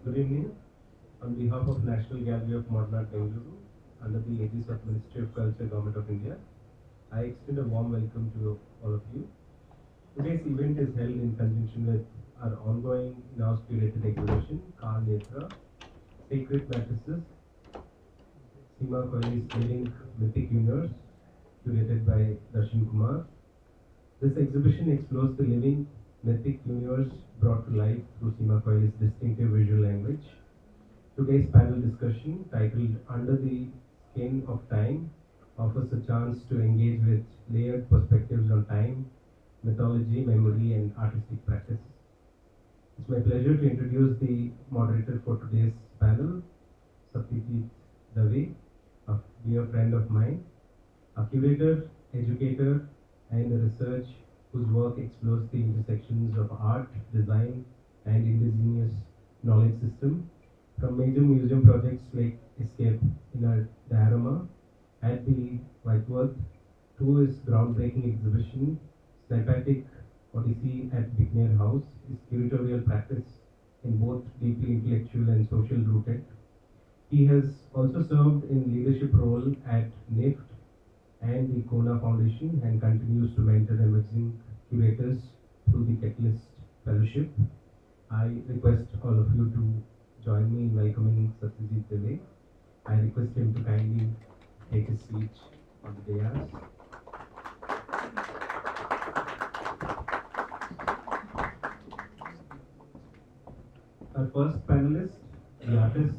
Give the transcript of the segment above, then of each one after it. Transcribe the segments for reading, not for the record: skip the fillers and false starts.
Good evening. On behalf of National Gallery of Modern Art Bengaluru, under the aegis of Ministry of Culture, Government of India, I extend a warm welcome to all of you. Today's event is held in conjunction with our ongoing in-house curated exhibition, Kaal Netra, Sacred Matrices, Seema Kohli's Living Mythic Universe, curated by Darshan Kumar. This exhibition explores the living mythic universe brought to life through Seema Kohli's distinctive visual language. Today's panel discussion, titled Under the Skin of Time, offers a chance to engage with layered perspectives on time, mythology, memory, and artistic practice. It's my pleasure to introduce the moderator for today's panel, Satyajit Dave, a dear friend of mine, a curator, educator, and a research whose work explores the intersections of art, design, and indigenous knowledge system, from major museum projects like Escape in a Diorama at the Whiteworth to his groundbreaking exhibition, Snipatic Odyssey at Bicknell House, his curatorial practice in both deeply intellectual and social rooted. He has also served in leadership role at NIFT and the Kona Foundation and continues to mentor emerging curators through the Catalyst Fellowship. I request all of you to join me in welcoming Satyajit Dave. I request him to kindly take his seat on the dais. Our first panelist, the artist,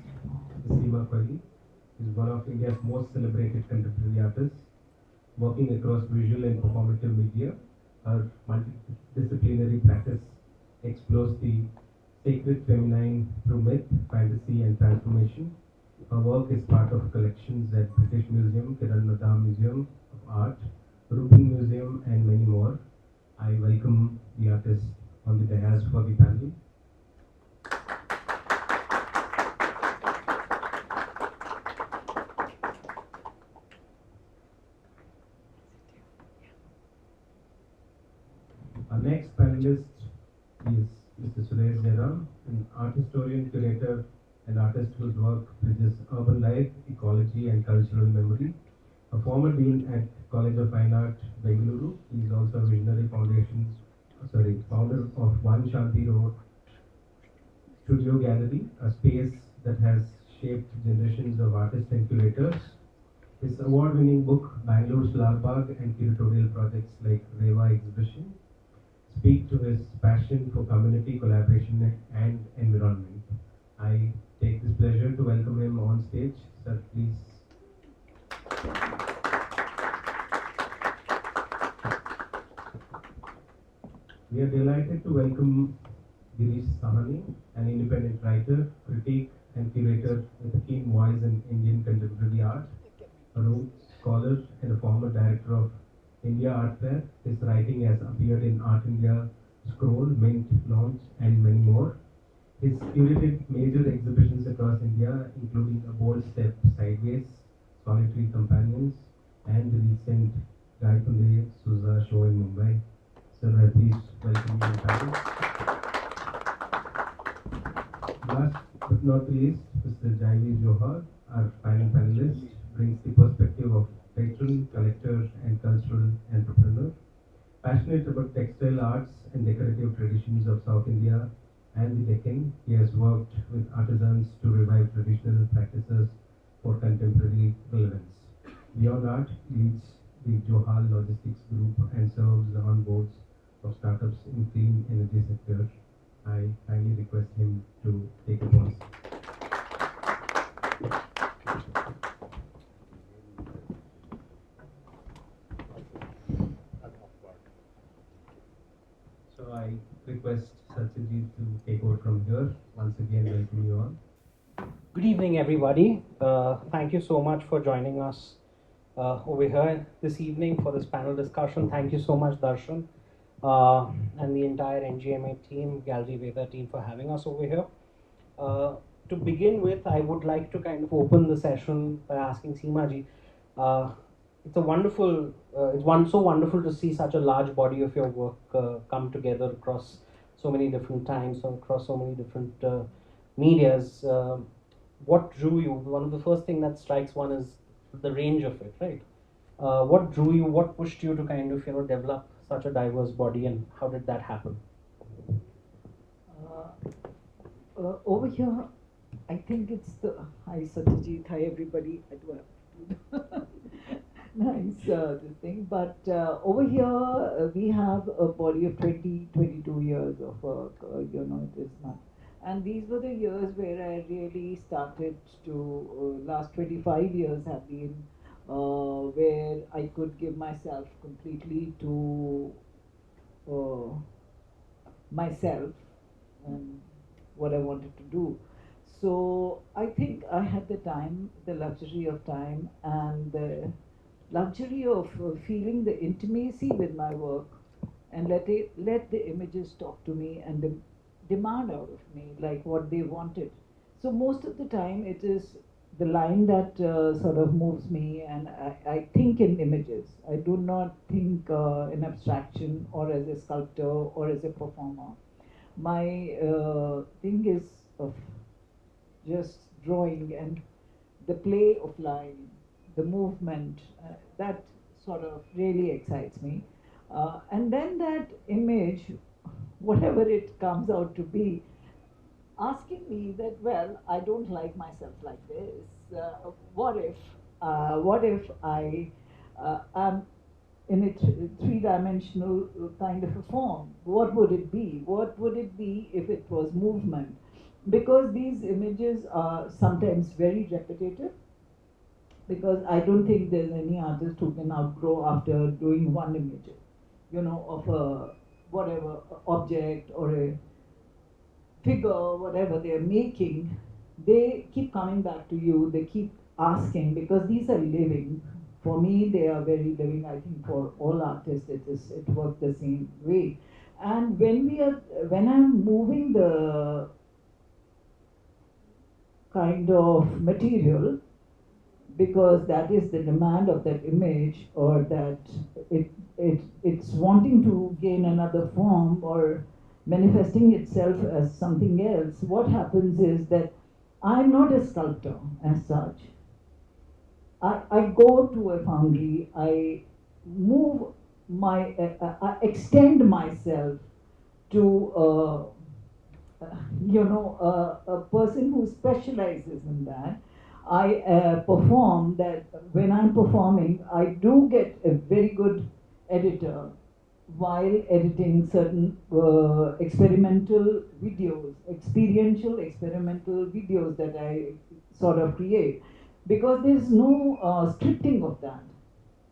Seema Kohli, is one of India's most celebrated contemporary artists, working across visual and performative media. Her multidisciplinary practice explores the sacred feminine through myth, fantasy, and transformation. Her work is part of collections at British Museum, Kiran Museum of Art, Rubin Museum, and many more. I welcome the artist on the dais for the panel. Our next panelist is Mr. Suresh Jayaram, an art historian, curator, and artist whose work bridges urban life, ecology, and cultural memory. A former dean at College of Fine Art, Bengaluru, he is also a visionary founder of One Shanti Road Studio Gallery, a space that has shaped generations of artists and curators. His award-winning book, Bangalore's Larbagh, and curatorial projects like Reva Exhibition speak to his passion for community collaboration and environment. I take this pleasure to welcome him on stage. Sir, please. We are delighted to welcome Girish Shahane, an independent writer, critic, and curator with a keen voice in Indian contemporary art, a Rhodes Scholar, and a former director of India Art Fair. His writing has appeared in Art India, Scroll, Mint, Launch, and many more. His curated major exhibitions across India, including A Bold Step Sideways, Solitary Companions, and the recent Gaitunde Souza show in Mumbai. Sir, I please welcome you to the panel. Last but not least, Mr. Jaiveer Johal, our final panelist, brings the perspective of patron, collector, and cultural entrepreneur. Passionate about textile arts and decorative traditions of South India and the Deccan, he has worked with artisans to revive traditional practices for contemporary relevance. Beyond art, he leads the Johal Logistics Group and serves on boards of startups in clean energy sector. I kindly request him to take a pause. So I request Satyajit to take over from here. Once again, welcome you all. Good evening, everybody. Thank you so much for joining us over here this evening for this panel discussion. Thank you so much, Darshan, and the entire NGMA team, Gallery Veda team for having us over here. To begin with, I would like to kind of open the session by asking Seema ji, it's so wonderful to see such a large body of your work come together across so many different times, across so many different medias, what drew you? One of the first thing that strikes one is the range of it, right? What drew you? What pushed you to kind of develop such a diverse body, and how did that happen? Over here, I think it's the hi Satyajit, hi everybody. I do have to nice this thing, but over here we have a body of 20, 22 years of work. It is not. And these were the years where I really started to, last 25 years have been where I could give myself completely to uh, myself and what I wanted to do. So I think I had the time, the luxury of time, and the luxury of feeling the intimacy with my work, and let the images talk to me and demand out of me like what they wanted. So most of the time it is the line that sort of moves me, and I think in images. I do not think in abstraction or as a sculptor or as a performer. My thing is of just drawing and the play of line, the movement, that sort of really excites me. And then that image, whatever it comes out to be, asking me that, well, I don't like myself like this. What if I am in a three-dimensional kind of a form? What would it be? What would it be if it was movement? Because these images are sometimes very repetitive, because I don't think there's any artist who can outgrow after doing one image, of a whatever object or a figure, whatever they're making. They keep coming back to you, they keep asking, because these are living. For me, they are very living. I think for all artists, it works the same way. And when I'm moving the kind of material, because that is the demand of that image, or that it's wanting to gain another form or manifesting itself as something else, what happens is that I'm not a sculptor as such. I go to a foundry, I move I extend myself to a person who specializes in that. I perform that. When I'm performing, I do get a very good editor while editing certain experiential experimental videos that I sort of create, because there's no scripting of that.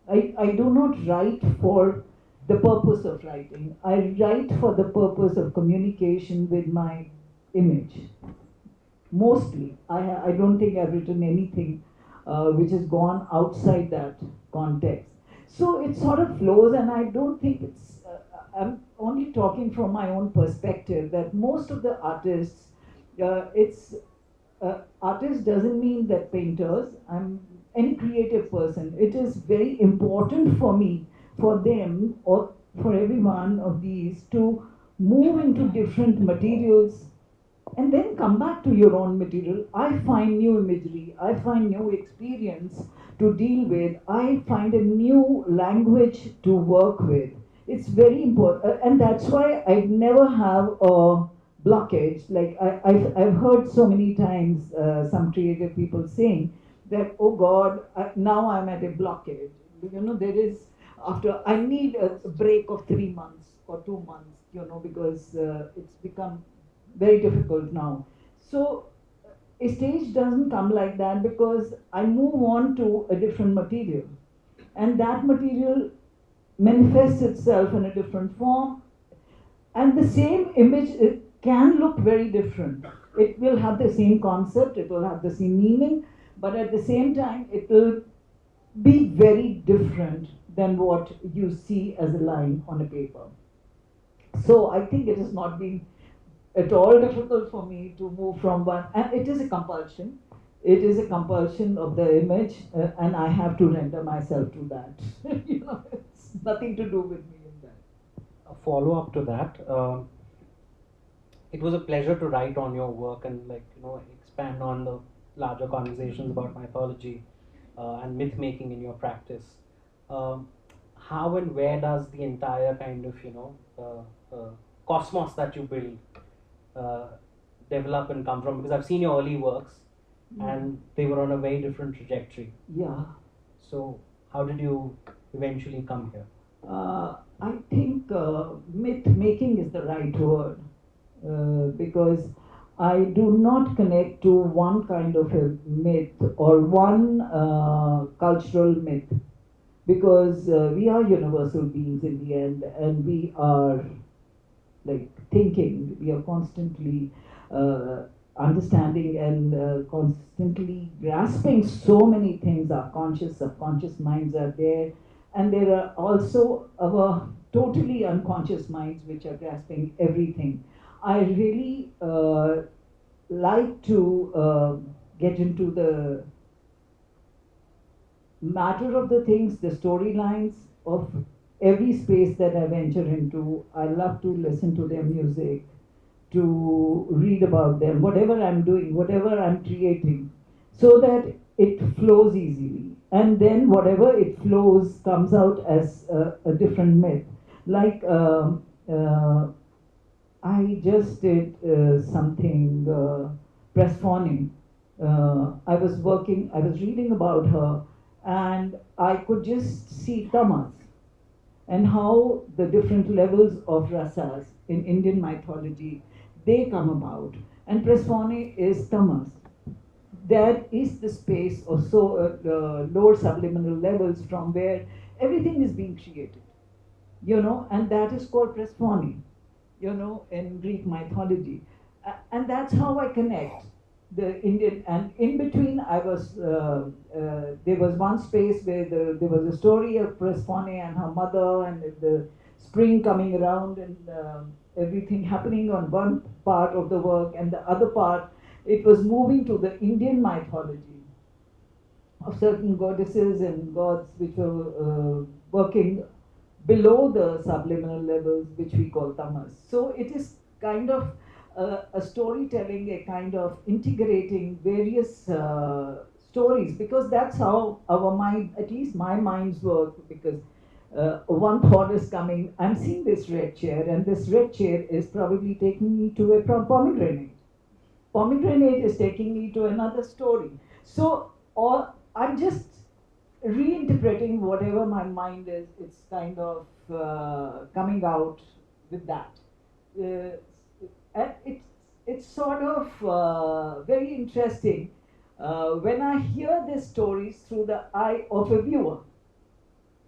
I do not write for the purpose of writing. I write for the purpose of communication with my image. Mostly. I don't think I've written anything which has gone outside that context. So it sort of flows, and I don't think I'm only talking from my own perspective, that most of the artists, artist doesn't mean that painters, I'm any creative person. It is very important for me, for them, or for every one of these to move into different materials and then come back to your own material. I find new imagery, I find new experience to deal with, I find a new language to work with. It's very important, and that's why I never have a blockage. Like I've heard so many times some creative people saying that, oh God, now I'm at a blockage. There is, after, I need a break of 3 months or 2 months, because it's become very difficult now. So a stage doesn't come like that, because I move on to a different material, and that material manifests itself in a different form, and the same image, it can look very different. It will have the same concept, it will have the same meaning, but at the same time it will be very different than what you see as a line on a paper. So I think it has not been at all difficult for me to move from one, and it is a compulsion. It is a compulsion of the image, and I have to render myself to that. It's nothing to do with me in that. A follow up to that. it was a pleasure to write on your work and expand on the larger conversations about mythology and myth making in your practice. Um, how and where does the entire kind of cosmos that you build uh, develop and come from? Because I've seen your early works and they were on a very different trajectory. Yeah. So how did you eventually come here? I think myth making is the right word, because I do not connect to one kind of a myth or one cultural myth, because we are universal beings in the end, and we are like thinking, we are constantly understanding and constantly grasping so many things. Our conscious, subconscious minds are there, and there are also our totally unconscious minds which are grasping everything. I really like to get into the matter of the things, the storylines of every space that I venture into. I love to listen to their music, to read about them, whatever I'm doing, whatever I'm creating, so that it flows easily. And then whatever it flows comes out as a different myth. Like I just did something, press fawning. I was reading about her, and I could just see tamas and how the different levels of rasas in Indian mythology, they come about. And Prasvani is tamas. That is the space of lower subliminal levels from where everything is being created, and that is called Prasvani, in Greek mythology. And that's how I connect the Indian. And in between, there was one space where there was a story of Persephone and her mother, and the spring coming around, and everything happening on one part of the work, and the other part, it was moving to the Indian mythology of certain goddesses and gods which were working below the subliminal levels, which we call tamas. So it is kind of a storytelling, a kind of integrating various stories, because that's how our mind, at least my minds work. Because one thought is coming, I'm seeing this red chair, and this red chair is probably taking me to a pomegranate. Pomegranate is taking me to another story. So, or I'm just reinterpreting whatever my mind is. It's kind of coming out with that. And it's sort of very interesting when I hear these stories through the eye of a viewer.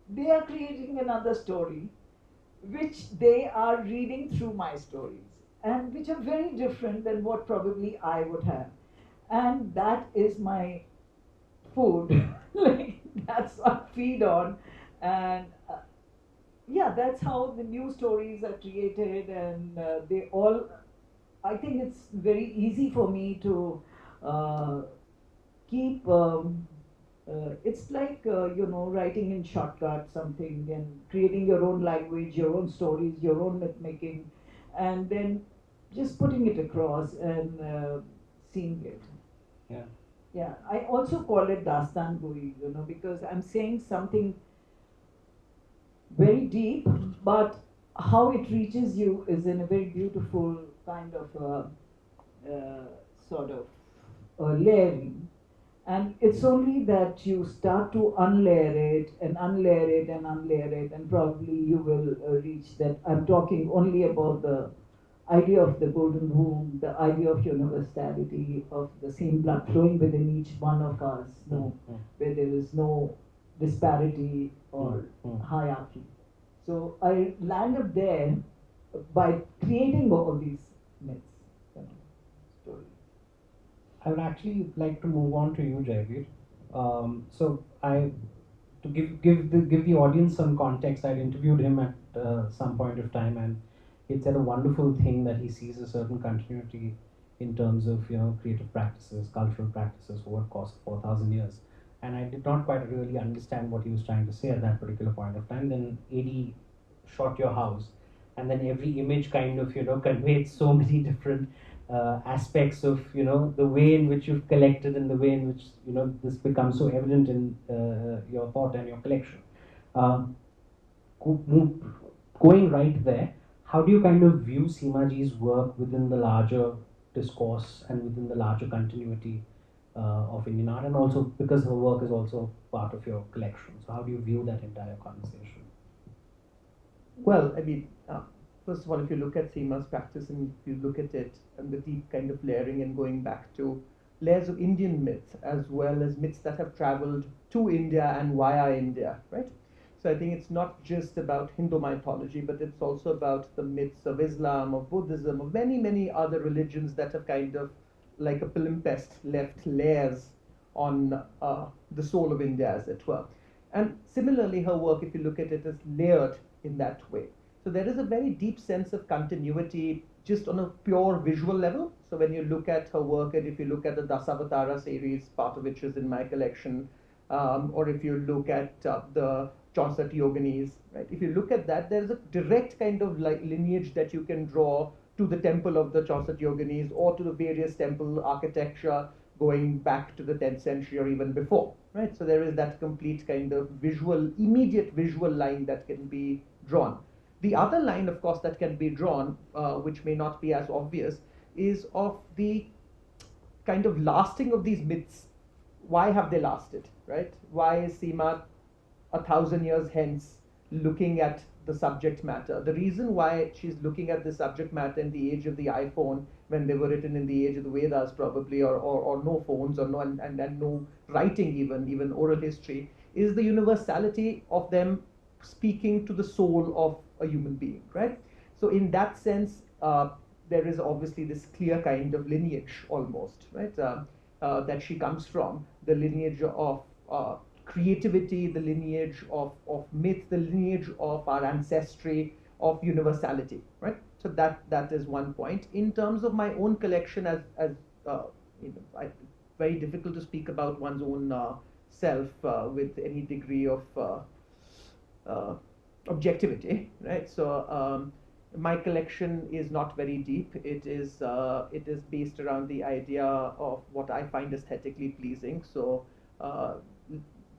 They are creating another story, which they are reading through my stories, and which are very different than what probably I would have. And that is my food. Like, that's what I feed on. And yeah, that's how the new stories are created, and they all, I think it's very easy for me to keep, it's like, writing in shortcut something and creating your own language, your own stories, your own myth making, and then just putting it across and seeing it. Yeah. Yeah, I also call it Dastan Gui, because I'm saying something very deep, but how it reaches you is in a very beautiful kind of sort of layering. And it's only that you start to unlayer it and unlayer it and unlayer it, and probably you will reach that. I'm talking only about the idea of the golden womb, the idea of universality, of the same blood flowing within each one of us, where there is no disparity or hierarchy. So I landed there by creating all these myths, stories. I would actually like to move on to you, Jaiveer. So to give the audience some context, I interviewed him at some point of time, and he said a wonderful thing that he sees a certain continuity in terms of creative practices, cultural practices over the course of 4,000 years. And I did not quite really understand what he was trying to say at that particular point of time. Then AD shot your house, and then every image kind of conveyed so many different aspects of the way in which you've collected and the way in which this becomes so evident in your thought and your collection. Um, Going right there, how do you kind of view Seema ji's work within the larger discourse and within the larger continuity of Indian art, and also because her work is also part of your collection? So how do you view that entire conversation? Well, I mean, first of all, if you look at Seema's practice and if you look at it and the deep kind of layering and going back to layers of Indian myths as well as myths that have traveled to India and via India, right? So I think it's not just about Hindu mythology, but it's also about the myths of Islam, of Buddhism, of many, many other religions that have kind of, like a palimpsest, left layers on the soul of India, as it were. And similarly, her work, if you look at it, is layered in that way. So there is a very deep sense of continuity just on a pure visual level. So when you look at her work, and if you look at the Dasavatara series, part of which is in my collection, or if you look at the 64 Yoginis, right? If you look at that, there is a direct kind of like lineage that you can draw to the temple of the 64 Yoginis or to the various temple architecture going back to the 10th century or even before, right? So there is that complete kind of visual, immediate visual line that can be drawn. The other line, of course, that can be drawn, which may not be as obvious, is of the kind of lasting of these myths. Why have they lasted, right? Why is Seema 1,000 years hence looking at the subject matter? The reason why she's looking at the subject matter in the age of the iPhone, when they were written in the age of the Vedas probably, or no phones, or no, and no writing, even oral history, is the universality of them speaking to the soul of a human being, right? So in that sense, there is obviously this clear kind of lineage almost, right, that she comes from, the lineage of creativity, the lineage of myth, the lineage of our ancestry, of universality, right? So that is one point. In terms of my own collection, as very difficult to speak about one's own self with any degree of objectivity, right? So my collection is not very deep. It is based around the idea of what I find aesthetically pleasing. So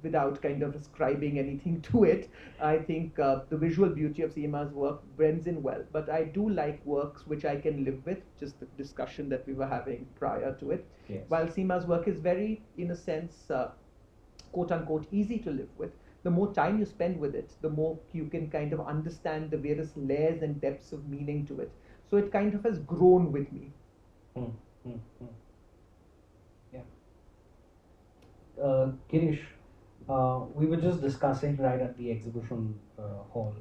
without kind of ascribing anything to it, I think the visual beauty of Seema's work blends in well. But I do like works which I can live with, just the discussion that we were having prior to it. Yes. While Seema's work is very, in a sense, quote unquote, easy to live with, the more time you spend with it, the more you can kind of understand the various layers and depths of meaning to it. So it kind of has grown with me. Yeah. Girish, we were just discussing right at the exhibition hall.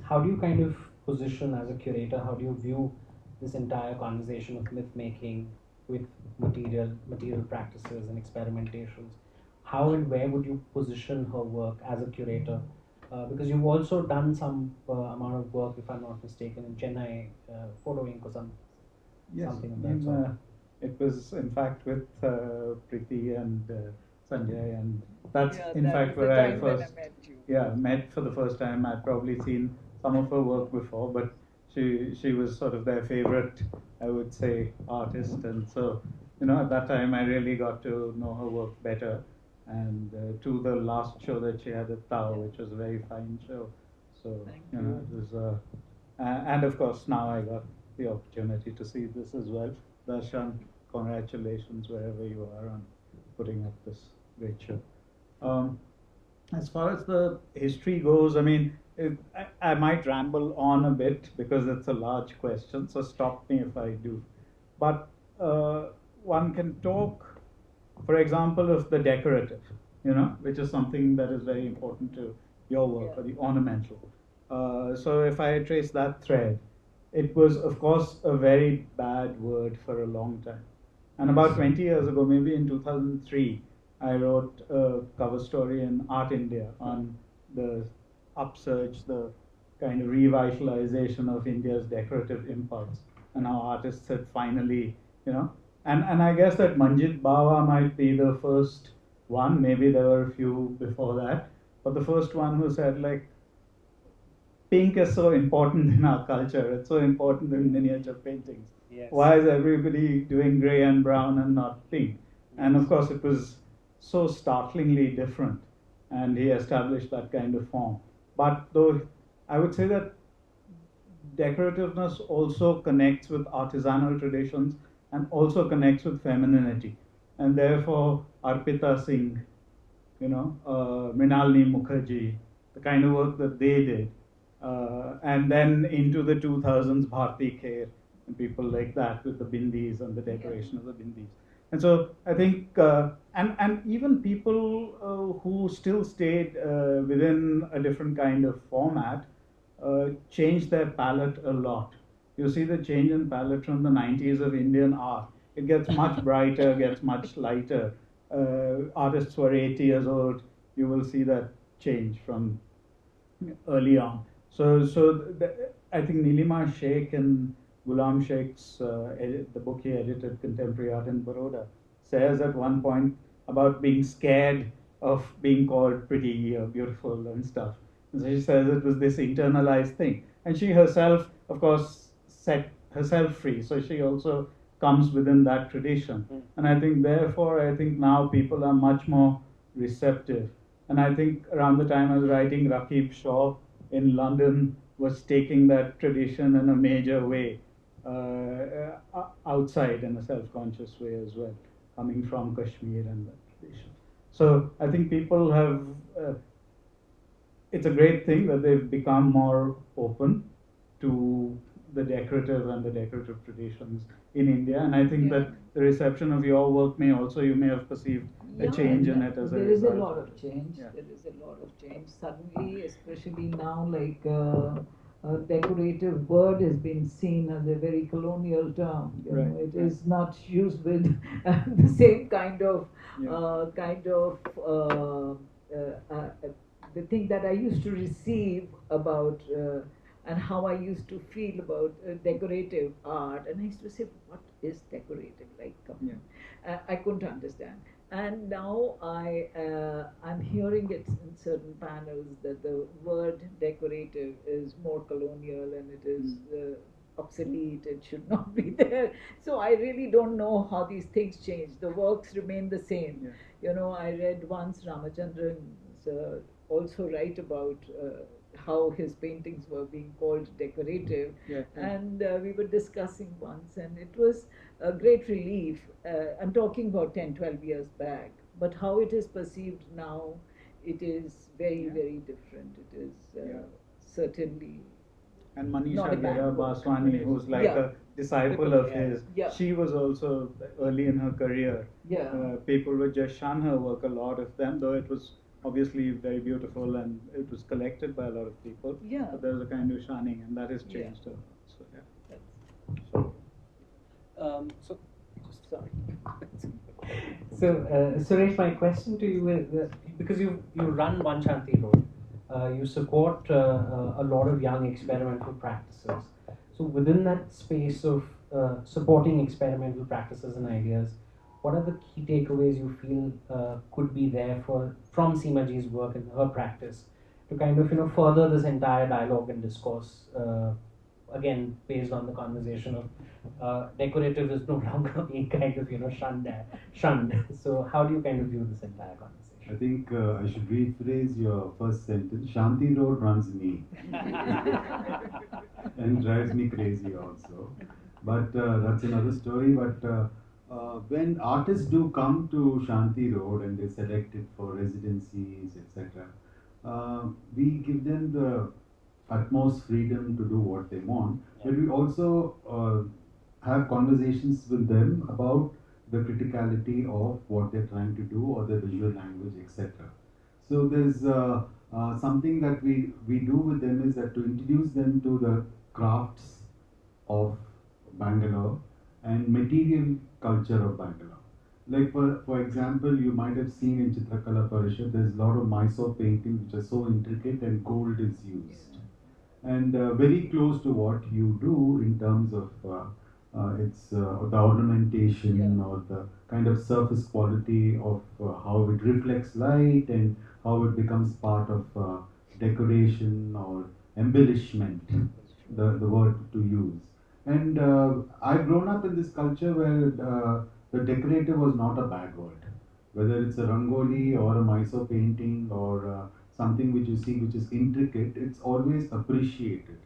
How do you kind of position as a curator? How do you view this entire conversation of myth making with material practices and experimentations? How and where would you position her work as a curator? Because you've also done some amount of work, if I'm not mistaken, in Chennai, photoing or something of that sort. It was in fact with Preeti and Sanjay, and that's Yeah, in that fact was the where I time when first I met you. met for the first time. I'd probably seen some of her work before, but she was sort of their favorite, I would say, artist, and so at that time I really got to know her work better. And to the last show that she had at Tao, which was a very fine show. So Thank you. it was, and of course now I got the opportunity to see this as well. Darshan, congratulations wherever you are on putting up this great show. As far as the history goes, I mean, I might ramble on a bit because it's a large question, so stop me if I do. But one can talk, for example, of the decorative, which is something that is very important to your work, Yeah. or the ornamental. So if I trace that thread, it was, of course, a very bad word for a long time. And about 20 years ago, maybe in 2003, I wrote a cover story in Art India on the upsurge, the kind of revitalization of India's decorative impulse, and how artists had finally, and I guess that Manjit Bawa might be the first one, maybe there were a few before that, but the first one who said, like, pink is so important in our culture. It's so important in miniature paintings. Yes. Why is everybody doing gray and brown and not pink? And of course, it was so startlingly different, and he established that kind of form. But though I would say that decorativeness also connects with artisanal traditions and also connects with femininity. And therefore, Arpita Singh, Mrinalini Mukherjee, the kind of work that they did. And then into the 2000s, Bharti Kher and people like that with the bindis and the decoration of the bindis. And so I think, and even people who still stayed within a different kind of format changed their palette a lot. You see the change in palette from the 90s of Indian art. It gets much brighter, gets much lighter. Artists were 80 years old. You will see that change from early on. I think Nilima Sheikh and Ghulam Sheikh's the book he edited, Contemporary Art in Baroda, says at one point about being scared of being called pretty or beautiful and stuff. And so she says it was this internalized thing. And she herself, of course, set herself free. So she also comes within that tradition. And I think, therefore, now people are much more receptive. And I think around the time I was writing, Rakib Shaw in London was taking that tradition in a major way, outside in a self-conscious way as well, coming from Kashmir and that tradition. So I think people have, it's a great thing that they've become more open to the decorative and the decorative traditions in India. And I think that the reception of your work you may have perceived a change in it as a result. There is a lot of change. Yeah. There is a lot of change. Suddenly, especially now, like a decorative word has been seen as a very colonial term. Right, It right. is not used with the same kind of the thing that I used to receive about and how I used to feel about decorative art, and I used to say, what is decorative? Like, come on. I couldn't understand. And now I'm hearing it in certain panels that the word decorative is more colonial and it is obsolete, it should not be there. So I really don't know how these things change. The works remain the same. Yeah. I read once Ramachandran also write about how his paintings were being called decorative. Yeah. And we were discussing once, and it was a great relief. I'm talking about 10, 12 years back, but how it is perceived now, it is very, very different. It is certainly. And Not Manisha a bad Gera word. Baswani, who's like a disciple of his, Yeah. she was also early in her career. Yeah. People would just shun her work, a lot of them, though it was obviously very beautiful and it was collected by a lot of people. Yeah. But there was a kind of shunning, and that has changed a lot. So, yeah. So, Sorry. so Suresh, my question to you is because you run One Shanti Road, you support a lot of young experimental practices. So within that space of supporting experimental practices and ideas, what are the key takeaways you feel could be there from Seema Ji's work and her practice to kind of further this entire dialogue and discourse? Again, based on the conversation of decorative is no longer being kind of shunned. So how do you kind of view this entire conversation? I think I should rephrase your first sentence. Shanti Road runs me and drives me crazy also. But that's another story. But when artists do come to Shanti Road and they select it for residencies, etc., we give them the utmost freedom to do what they want. But we also have conversations with them about the criticality of what they're trying to do or the visual language, etc. So there's something that we do with them is that to introduce them to the crafts of Bangalore and material culture of Bangalore. Like for example, you might have seen in Chitrakala Parishad, there's a lot of Mysore paintings which are so intricate and gold is used. And very close to what you do in terms of the ornamentation or the kind of surface quality of how it reflects light and how it becomes part of decoration or embellishment, the word to use. And I've grown up in this culture where the decorative was not a bad word. Whether it's a rangoli or a Mysore painting or something which you see which is intricate, it's always appreciated.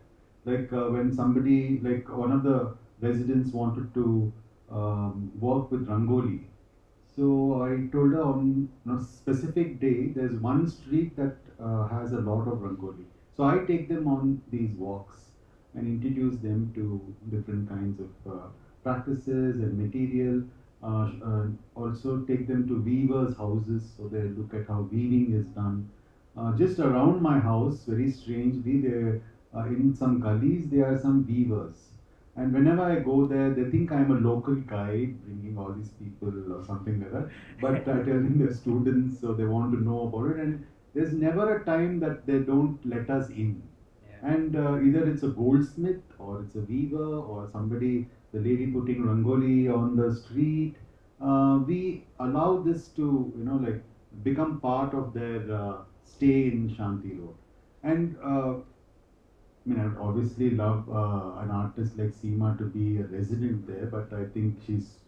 Like when somebody, like one of the residents wanted to work with rangoli, so I told her on a specific day, there's one street that has a lot of rangoli. So I take them on these walks and introduce them to different kinds of practices and material. Also take them to weavers' houses so they look at how weaving is done. Just around my house, very strangely, there in some gullies there are some weavers. And whenever I go there, they think I'm a local guide bringing all these people or something like that. But I tell them they're students, so they want to know about it. And there's never a time that they don't let us in. And either it's a goldsmith or it's a weaver or somebody, the lady putting rangoli on the street. We allow this to, like become part of their stay in Shanti Road. And I mean, I would obviously love an artist like Seema to be a resident there, but I think she's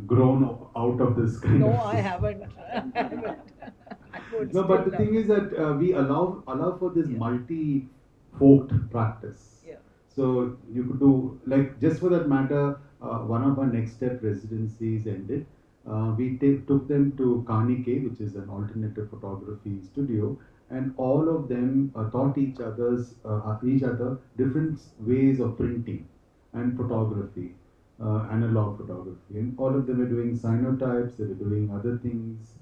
grown out of this kind No, of. I haven't. I haven't. I would No, but the still thing is that we allow for this multi-forked practice. Yeah. So you could do, like, just for that matter, one of our next step residencies ended. We took them to Kanike, which is an alternative photography studio, and all of them taught each other different ways of printing and photography, analog photography, and all of them were doing cyanotypes. They were doing other things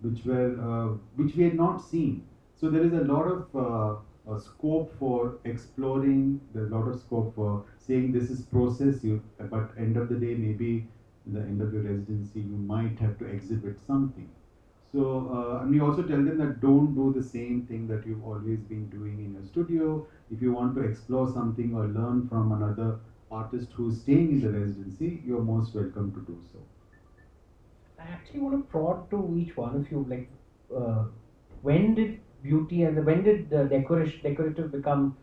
which we had not seen. So there is a lot of scope for exploring. There's a lot of scope for saying this is process. But end of the day, maybe in the end of your residency, you might have to exhibit something. So and we also tell them that don't do the same thing that you've always been doing in your studio. If you want to explore something or learn from another artist who's staying in the residency, you're most welcome to do so. I actually want to prod to each one of you, like, when did beauty and when did the decorative become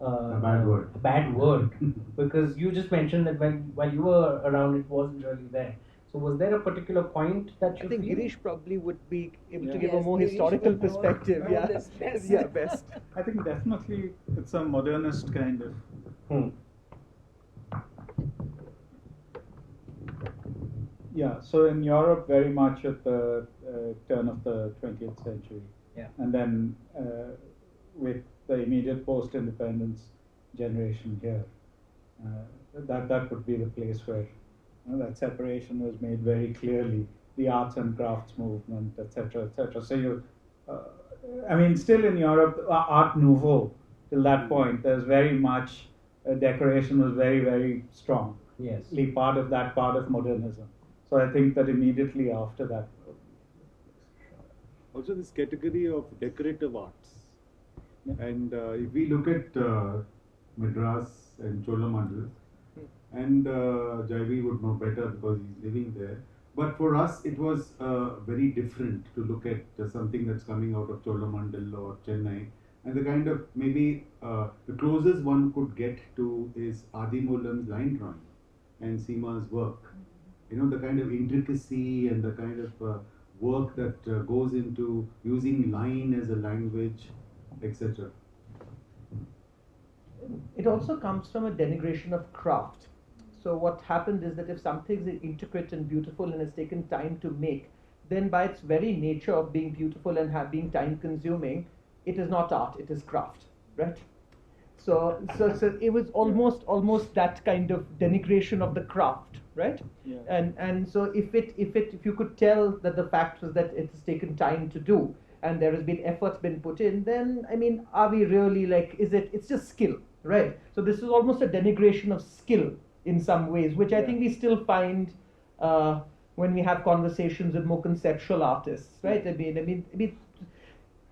A bad word. A bad word? Because you just mentioned that while you were around, it wasn't really there. So was there a particular point that you I think feel? Girish probably would be able to Yeah. give a Yes, more Girish historical would know- perspective. know Yeah, this best. yeah, best. I think definitely it's a modernist kind of. Hmm. Yeah, so in Europe, very much at the turn of the 20th century. Yeah. And then with the immediate post-independence generation here, that would be the place where that separation was made very clearly. The arts and crafts movement, etc., etc. So you, I mean, still in Europe, Art Nouveau till that point, there's very much decoration was very, very strong. Yes. Part of that part of modernism. So I think that immediately after that. Also, this category of decorative arts. Yeah. And if we look at Madras and Cholamandal, and Jaiveer would know better because he's living there. But for us, it was very different to look at something that's coming out of Cholamandal or Chennai. And the kind of maybe the closest one could get to is Adi Moolam's line drawing and Seema's work. You know, the kind of intricacy and the kind of work that goes into using line as a language, etc. It also comes from a denigration of craft. So what happened is that if something is intricate and beautiful and has taken time to make, then by its very nature of being beautiful and being time consuming, it is not art, it is craft, right? So it was almost that kind of denigration of the craft, right? Yeah. And so if you could tell that the fact was that it has taken time to do and there has been efforts been put in, then I mean, are we really like, it's just skill, right? So this is almost a denigration of skill in some ways, which I think we still find when we have conversations with more conceptual artists, right? I mean,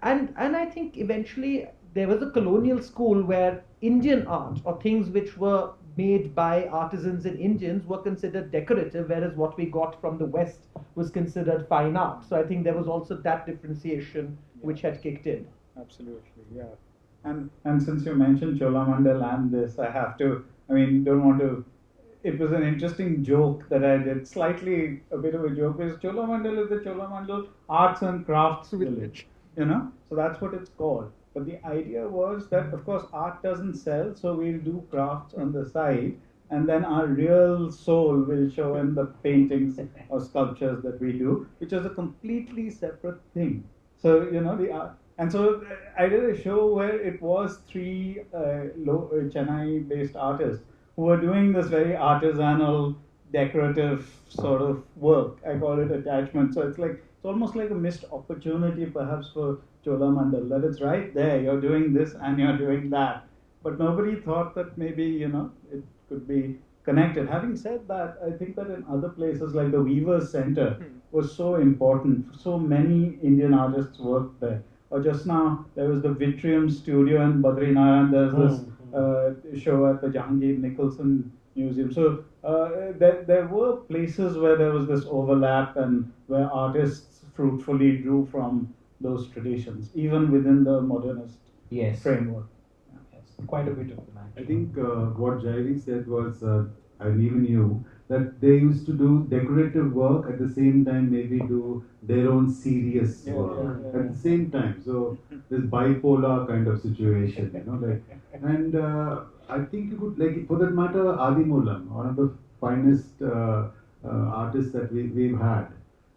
and I think eventually there was a colonial school where Indian art or things which were made by artisans and Indians were considered decorative, whereas what we got from the West was considered fine art. So I think there was also that differentiation which had kicked in. Absolutely, yeah. And since you mentioned Cholamandal and this, I have to, I mean, don't want to, it was an interesting joke that I did, slightly a bit of a joke, because Cholamandal is the Cholamandal Arts and Crafts Village, you know, so that's what it's called. But the idea was that, of course, art doesn't sell, so we'll do crafts on the side, and then our real soul will show in the paintings or sculptures that we do, which is a completely separate thing. So, you know, the art. And so I did a show where it was three Chennai-based artists who were doing this very artisanal, decorative sort of work. I call it attachment. So it's almost like a missed opportunity, perhaps, for Cholamandal, that it's right there. You're doing this and you're doing that, but nobody thought that maybe, you know, it could be connected. Having said that, I think that in other places like the Weavers Center was so important. So many Indian artists worked there. Or just now, there was the Vitrium Studio in Badrinaran. There's this show at the Jahangir Nicholson Museum. So there were places where there was this overlap and where artists fruitfully drew from those traditions, even within the modernist framework. Yes, quite a bit of them, I actually. think what Jaiveer said was, and even you, that they used to do decorative work at the same time, maybe do their own serious work at the same time. So this bipolar kind of situation, you know, like, and I think you could, like, for that matter, Adi Moolam, one of the finest artists that we've had.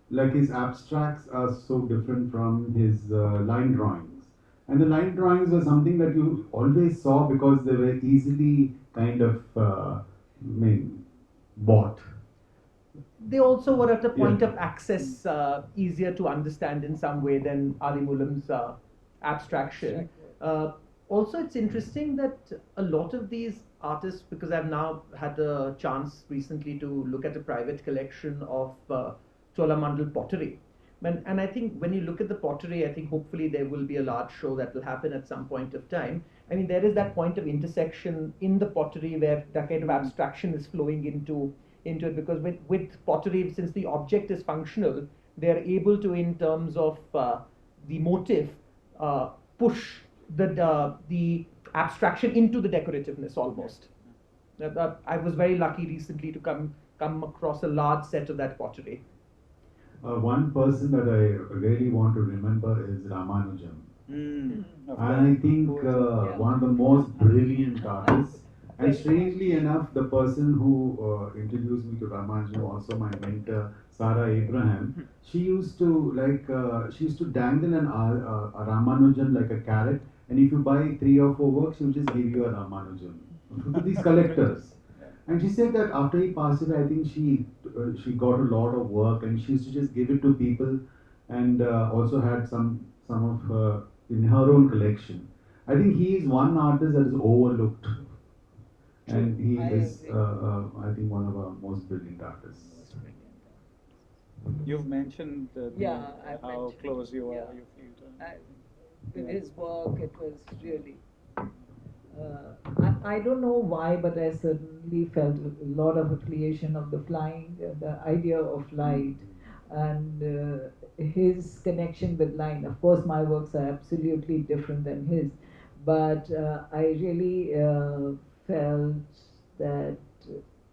Like, his abstracts are so different from his line drawings. And the line drawings were something that you always saw because they were easily kind of, bought. They also were at a point of access, easier to understand in some way than Ali Mulam's abstraction. Also, it's interesting that a lot of these artists, because I've now had a chance recently to look at a private collection of Cholamandal pottery. And I think when you look at the pottery, I think hopefully there will be a large show that will happen at some point of time. I mean, there is that point of intersection in the pottery where that kind of abstraction is flowing into it, because with pottery, since the object is functional, they're able to, in terms of the motif, push the abstraction into the decorativeness almost. I was very lucky recently to come across a large set of that pottery. One person that I really want to remember is Ramanujam. And I think one of the most brilliant artists. And strangely enough, the person who introduced me to Ramanujan, also my mentor, Sarah Abraham, she used to dangle a Ramanujan like a carrot, and if you buy 3 or 4 works, she'll just give you a Ramanujan to these collectors. And she said that after he passed away, I think she got a lot of work, and she used to just give it to people, and also had some of her in her own collection. I think he is one artist that is overlooked. And he is, I think, one of our most brilliant artists. You've mentioned how close you are, you feel to him. With his work, it was really. I don't know why, but I certainly felt a lot of affiliation of the flying, the idea of light, and his connection with line. Of course, my works are absolutely different than his, but I really felt that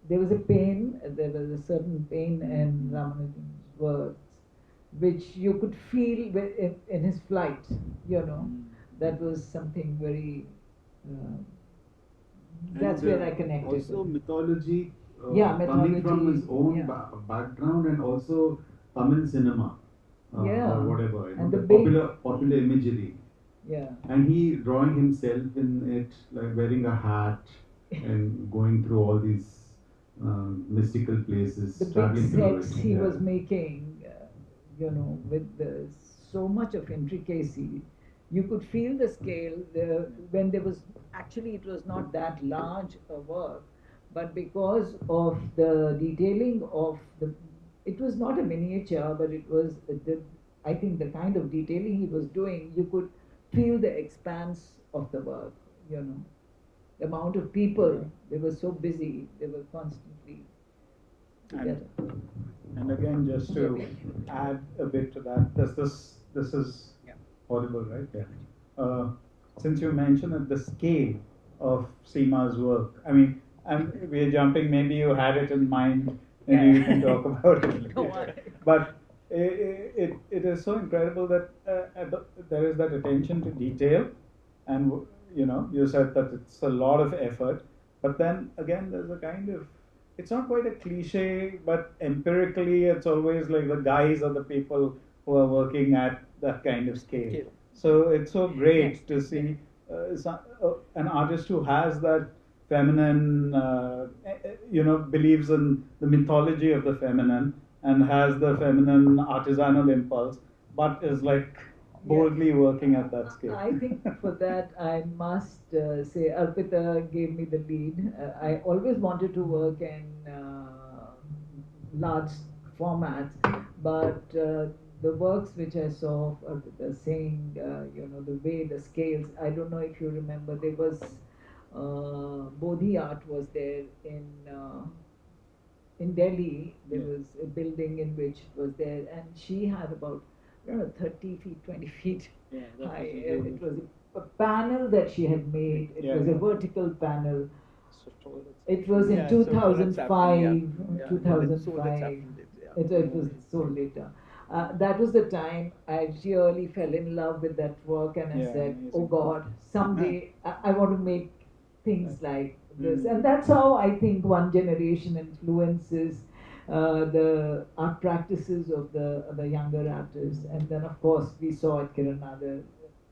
there was a pain, there was a certain pain in Ramanujan's works, which you could feel in his flight, you know. That was something very, that's where I connected. Also mythology, mythology, coming from his own background, and also Tamil cinema, or whatever, you know, and the popular imagery. Yeah. And he drawing himself in it, like wearing a hat and going through all these mystical places. The big sets he was making, you know, with so much of intricacy. You could feel the scale when there was, actually it was not that large a work, but because of the detailing of it was not a miniature, but it was, I think the kind of detailing he was doing, you could feel the expanse of the work, you know. The amount of people, they were so busy, they were constantly together. And again, just to add a bit to that, this is audible, right? Yeah. since you mentioned at the scale of Seema's work, I mean, we're jumping, maybe you had it in mind, maybe you can talk about it Go later. on. But it is so incredible that there is that attention to detail, and you said that it's a lot of effort, but then again, there's a kind of, it's not quite a cliche, but empirically, it's always like the guys are the people who are working at that kind of scale. So it's so great to see an artist who has that feminine, believes in the mythology of the feminine and has the feminine artisanal impulse, but is like boldly working at that scale. I think for that I must say Arpita gave me the lead. I always wanted to work in large formats, but the works which I saw of Arpita saying, the way the scales, I don't know if you remember, there was Bodhi art was there in Delhi. There was a building in which was there, and she had about 30 feet, 20 feet high. It was a panel that she had made. It was a vertical panel. It was in 2005. 2005. It was sold later. That was the time I really fell in love with that work, and I said, amazing. "Oh God, someday I want to make things like this." And that's how I think one generation influences the art practices of the younger artists. And then, of course, we saw at Kiran Nagar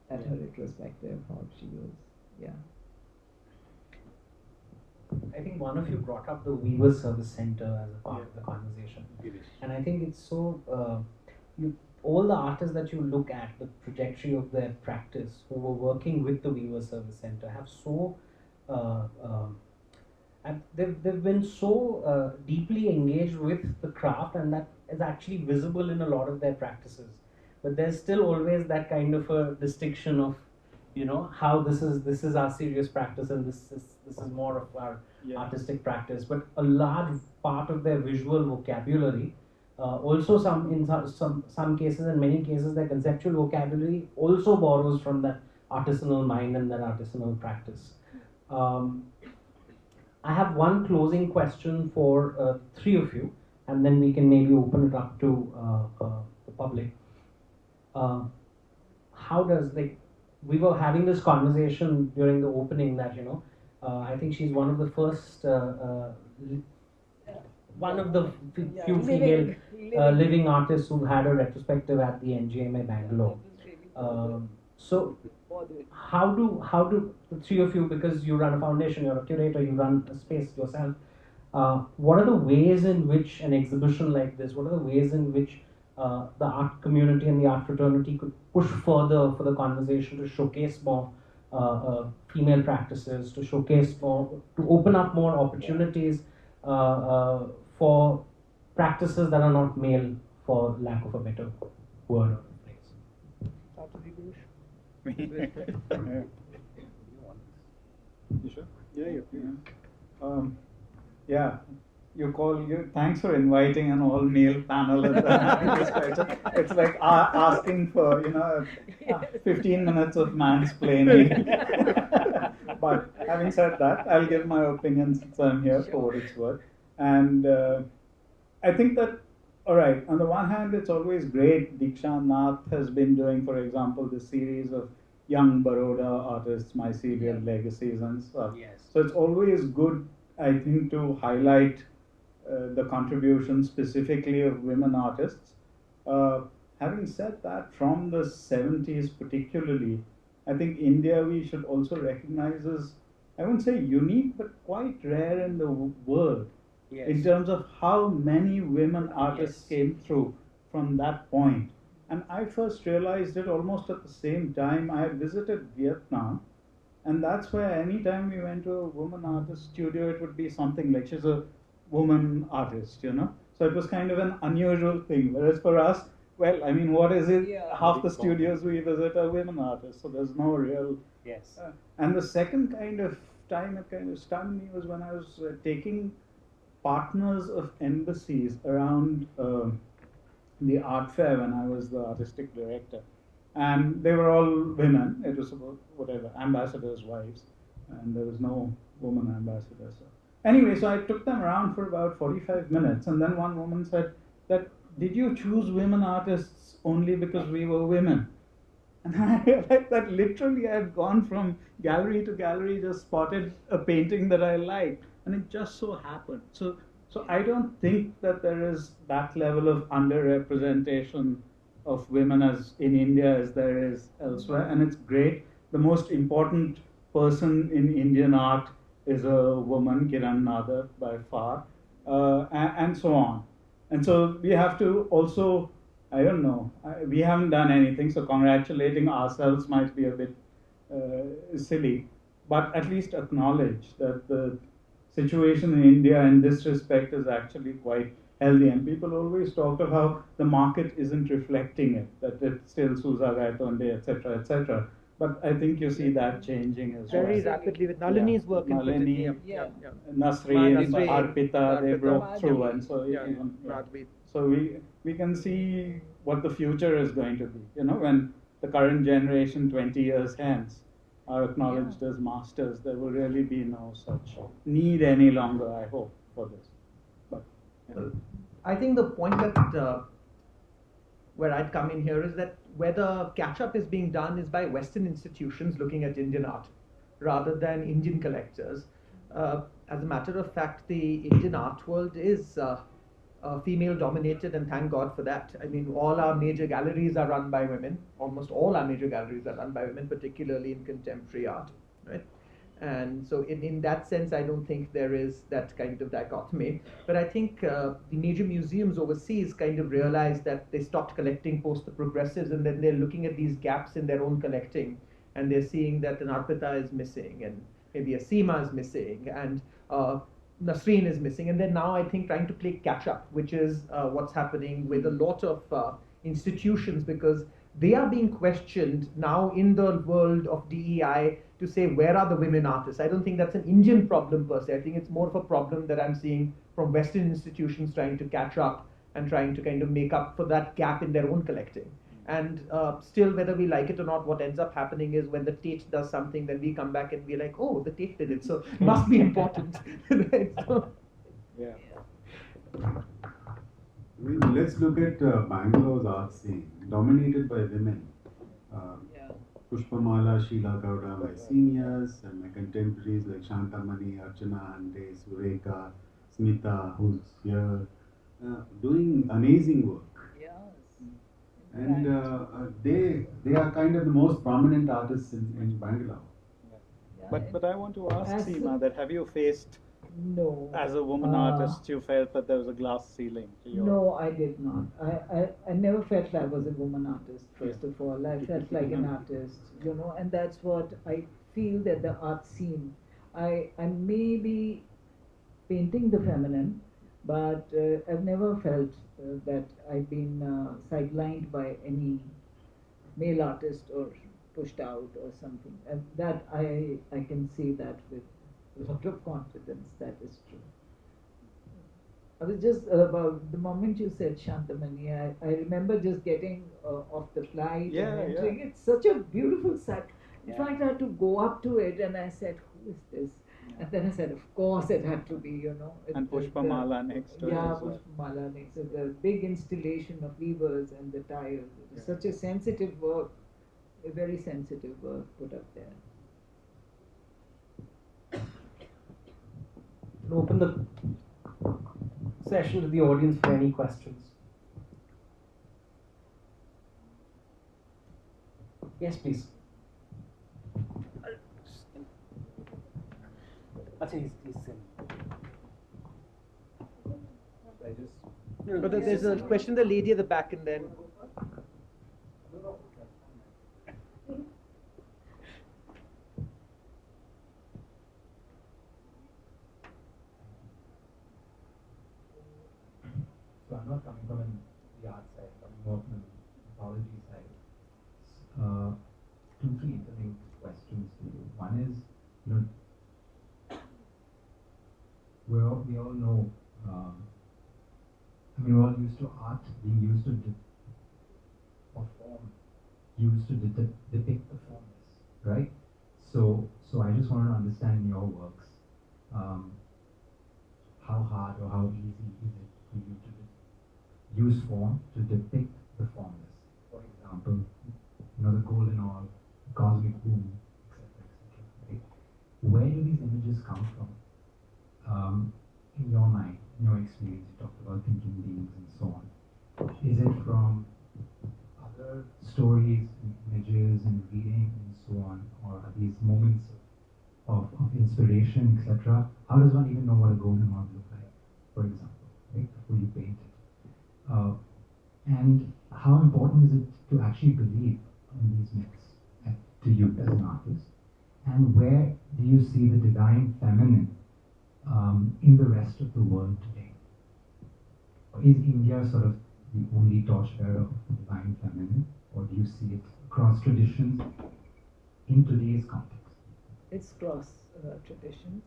at her retrospective how she was. Yeah. I think one of you brought up the Weaver Service Center as a part of the conversation, and I think it's so. All the artists that you look at, the trajectory of their practice, who were working with the Weaver Service Center, have so. And they've been so deeply engaged with the craft, and that is actually visible in a lot of their practices. But there's still always that kind of a distinction of, how this is our serious practice, and this is more of our artistic practice. But a large part of their visual vocabulary, also some cases, in many cases, their conceptual vocabulary also borrows from that artisanal mind and that artisanal practice. I have one closing question for three of you, and then we can maybe open it up to the public. How does, we were having this conversation during the opening that, I think she's one of the first, one of the few female living artists who had a retrospective at the NGMA Bengaluru. So how do the three of you, because you run a foundation, you're a curator, you run a space yourself, what are the ways in which an exhibition like this, what are the ways in which the art community and the art fraternity could push further for the conversation to showcase more female practices, to showcase more, to open up more opportunities for practices that are not male, for lack of a better word or phrase? You sure? Yeah. Thanks for inviting an all-male panel at this question. It's like asking for 15 minutes of mansplaining. But having said that, I'll give my opinion since I'm here for what it's worth. And I think that, all right, on the one hand, it's always great. Diksha Nath has been doing, for example, this series of young Baroda artists, mycelial legacies and stuff. Yes. So it's always good, I think, to highlight the contribution specifically of women artists. Having said that, from the 70s particularly, I think India we should also recognize as, I wouldn't say unique, but quite rare in the world. Yes. In terms of how many women artists came through from that point. And I first realized it almost at the same time. I had visited Vietnam, and that's where anytime we went to a woman artist studio, it would be something like, she's a woman artist, So it was kind of an unusual thing. Whereas for us, well, I mean, what is it? Yeah. Half the studios we visit are women artists, so there's no real... Yes. And the second kind of time it kind of stunned me was when I was taking partners of embassies around the art fair when I was the artistic director. and they were all women. It was about whatever ambassadors' wives, and there was no woman ambassador. So anyway, so I took them around for about 45 minutes, and then one woman said that, "Did you choose women artists only because we were women?" And I realized that literally I had gone from gallery to gallery, just spotted a painting that I liked, and it just so happened. So I don't think that there is that level of underrepresentation of women as in India as there is elsewhere, and it's great. The most important person in Indian art is a woman, Kiran Nadar, by far, and so on. And so we have to also, I don't know, we haven't done anything, so congratulating ourselves might be a bit silly, but at least acknowledge that the situation in India in this respect is actually quite healthy. And people always talk of how the market isn't reflecting it, that it's still Suza Gaitonde, etc., etc. But I think you see that changing as well. Very rapidly with Nalini's work in Nalini, particular. Nasreen, Nasreen, Arpita, they Arpita, broke through, and so Yeah, even, Madhvi. so we can see what the future is going to be. You know, when the current generation, 20 years hence, are acknowledged as masters, there will really be no such need any longer, I hope, for this. But I think the point that where I'd come in here is that where the catch-up is being done is by Western institutions looking at Indian art rather than Indian collectors. As a matter of fact, the Indian art world is female-dominated, and thank God for that. I mean, all our major galleries are run by women. Almost all our major galleries are run by women, particularly in contemporary art, right? And so in that sense, I don't think there is that kind of dichotomy. But I think the major museums overseas kind of realized that they stopped collecting post the progressives, and then they're looking at these gaps in their own collecting, and they're seeing that an Arpita is missing, and maybe a Seema is missing, and Nasreen is missing. And then now I think trying to play catch up, which is what's happening with a lot of institutions, because they are being questioned now in the world of DEI to say, where are the women artists? I don't think that's an Indian problem per se. I think it's more of a problem that I'm seeing from Western institutions trying to catch up and trying to kind of make up for that gap in their own collecting. And still, whether we like it or not, what ends up happening is when the Tate does something, then we come back and we're like, oh, the Tate did it, so it must be important. Right? So, yeah. I mean, let's look at Bangalore's art scene, dominated by women. Pushpamala, Sheila Gowda, my seniors, and my contemporaries like Shantamani, Archana Ante, Sureka, Smita, who's here, doing amazing work. And they are kind of the most prominent artists in Bangalore. But I want to ask As Seema that have you faced, No. as a woman artist, you felt that there was a glass ceiling to your... No, I did not. I never felt I was a woman artist, first of all. I felt like an artist, you know, and that's what I feel that the art scene, I may be painting the feminine, but I've never felt that I've been sidelined by any male artist or pushed out or something. And that I can say that with a lot of confidence, that is true. I was just about the moment you said Shantamani, I remember just getting off the flight Yeah, and entering. yeah. It's such a beautiful sight. In Yeah. fact, I had to go up to it and I said, who is this? And then I said, of course it had to be, you know. And Pushpamala next to it Yeah, as well. Pushpamala next to the big installation of weavers and the tiles. It was such a sensitive work, a very sensitive work put up there. We'll open the session to the audience for any questions. Yes, please. He's but there's a question, the lady at the back, and then. So I'm not coming from the art side, coming more from the mythology side. Two, three interlinked questions to you. One is, you know, we all know, I mean, we're all used to art being used to perform used to depict the formless, right? So I just wanted to understand in your works, how hard or how easy is it for you to use form to depict the formless? For example, the golden orb, cosmic womb, etc., etc. Right? Where do these images come from? In your mind, in your experience, you talked about thinking beings and so on. Is it from other stories, and images, and reading and so on, or are these moments of inspiration, etc.? How does one even know what a golden orb looks like, for example, right, before you paint it? And how important is it to actually believe in these myths to you as an artist? And where do you see the divine feminine in the rest of the world today? Or is India sort of the only torchbearer of the divine feminine, or do you see it across traditions in today's context? It's cross traditions.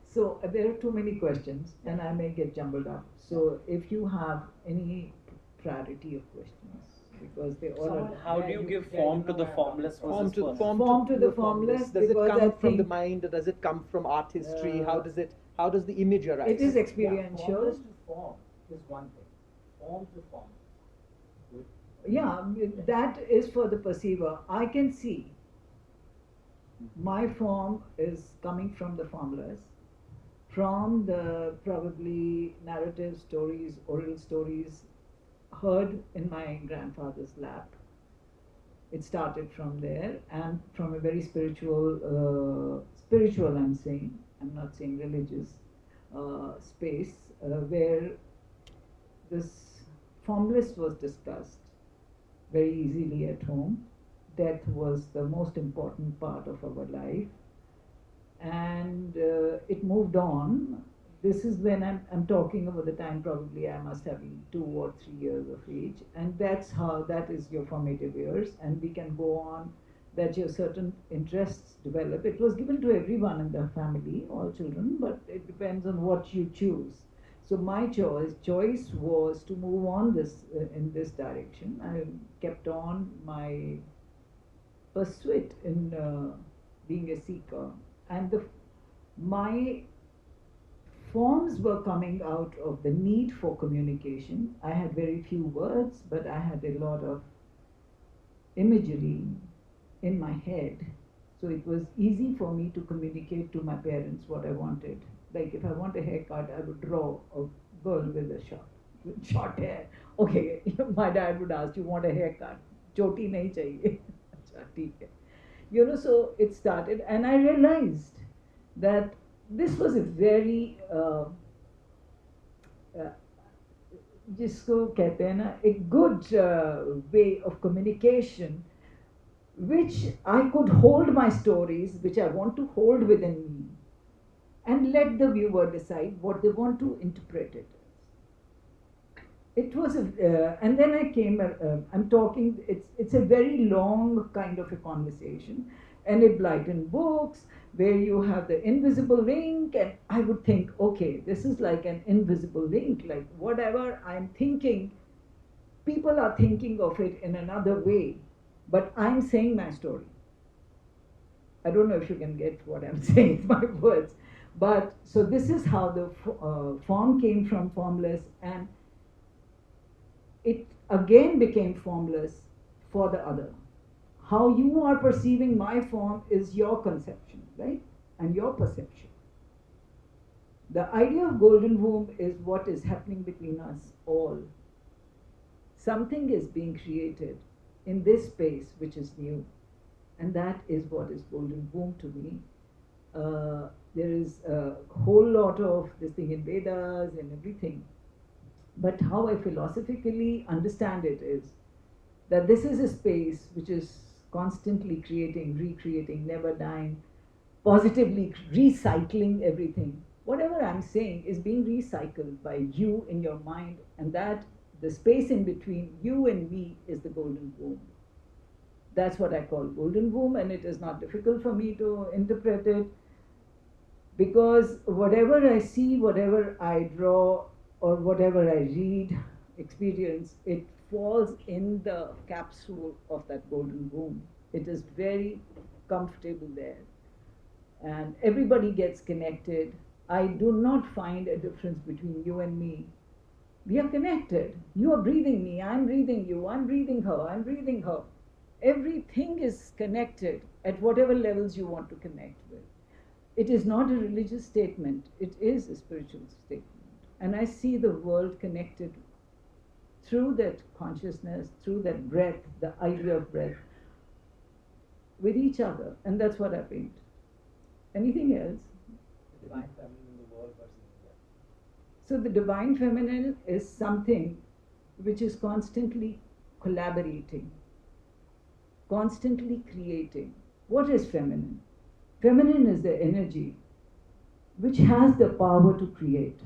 So there are too many questions, and I may get jumbled up. So if you have any priority of questions, because they all are. How do you give form to the formless versus first? Form to the formless. Does it because I come from the think, mind, or does it come from art history? How does the image arise? It is experiential. Formless to form is one thing. Form to form. Yeah, that is for the perceiver. I can see my form is coming from the formless, from the probably narrative stories, oral stories heard in my grandfather's lap. It started from there, and from a very spiritual I'm saying, I'm not saying religious space, where this formless was discussed very easily at home. Death was the most important part of our life, and it moved on. This is when I'm talking about the time probably I must have been 2 or 3 years of age, and that is your formative years, and we can go on that your certain interests develop. It was given to everyone in the family, all children, but it depends on what you choose. So my choice was to move on in this direction. I kept on my pursuit in being a seeker, and my forms were coming out of the need for communication. I had very few words, but I had a lot of imagery in my head. So it was easy for me to communicate to my parents what I wanted. Like if I want a haircut, I would draw a girl with short hair. Okay, my dad would ask, you want a haircut? Choti nahi chahiye. Acha, theek hai. So it started, and I realized that this was a very जिसको कहते हैं ना, a good way of communication, which I could hold my stories, which I want to hold within me, and let the viewer decide what they want to interpret it as. It was and then I came. I'm talking. It's a very long kind of a conversation, and it Blyton books, where you have the invisible link, and I would think, okay, this is like an invisible link, like whatever I'm thinking, people are thinking of it in another way, but I'm saying my story. I don't know if you can get what I'm saying, my words, but so this is how the form came from formless, and it again became formless for the other. How you are perceiving my form is your conception, right? And your perception. The idea of golden womb is what is happening between us all. Something is being created in this space which is new, and that is what is golden womb to me. There is a whole lot of this thing in Vedas and everything, but how I philosophically understand it is that this is a space which is constantly creating, recreating, never dying, positively recycling everything. Whatever I'm saying is being recycled by you in your mind, and that the space in between you and me is the golden womb. That's what I call golden womb, and it is not difficult for me to interpret it, because whatever I see, whatever I draw, or whatever I read, experience, it falls in the capsule of that golden womb. It is very comfortable there. And everybody gets connected. I do not find a difference between you and me. We are connected. You are breathing me, I'm breathing you, I'm breathing her, I'm breathing her. Everything is connected at whatever levels you want to connect with. It is not a religious statement, it is a spiritual statement. And I see the world connected through that consciousness, through that breath, the idea of breath, with each other. And that's what I paint. Anything else? The divine feminine in the world versus India. So the divine feminine is something which is constantly collaborating, constantly creating. What is feminine? Feminine is the energy which has the power to create.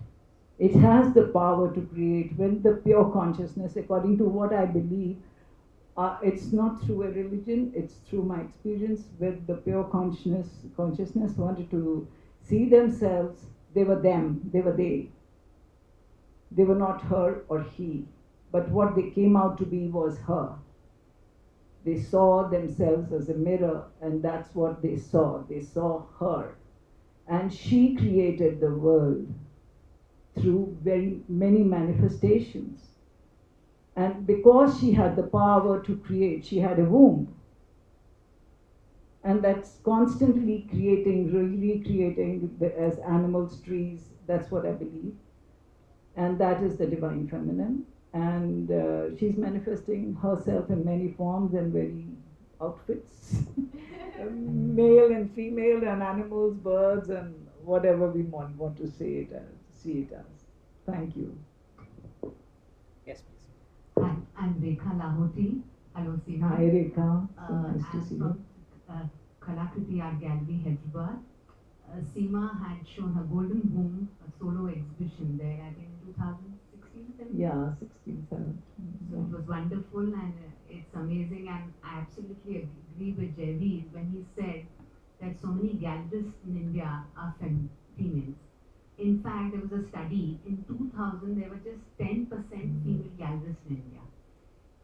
It has the power to create when the pure consciousness, according to what I believe, it's not through a religion, it's through my experience with the pure consciousness wanted to see themselves. They were them, they were they. They were not her or he, but what they came out to be was her. They saw themselves as a mirror, and that's what they saw. They saw her. And she created the world through very many manifestations. And because she had the power to create, she had a womb. And that's constantly creating, recreating as animals, trees. That's what I believe. And that is the divine feminine. And she's manifesting herself in many forms and very outfits. Male and female and animals, birds, and whatever we want to see it as. Thank you. Yes, please. Hi, I'm Rekha Lahoti. Hello, Seema. Hi, Rekha. So nice to I'm see you. from Kalakriti Art Gallery, Hyderabad. Seema had shown her Golden Boom, a solo exhibition there, I think in 2016, 17? Yeah, 16, 17. So it was wonderful and it's amazing, and I absolutely agree with Jaiveer when he said that so many gallerists in India are females. In fact, there was a study, in 2000 there were just 10% female gallerists in India.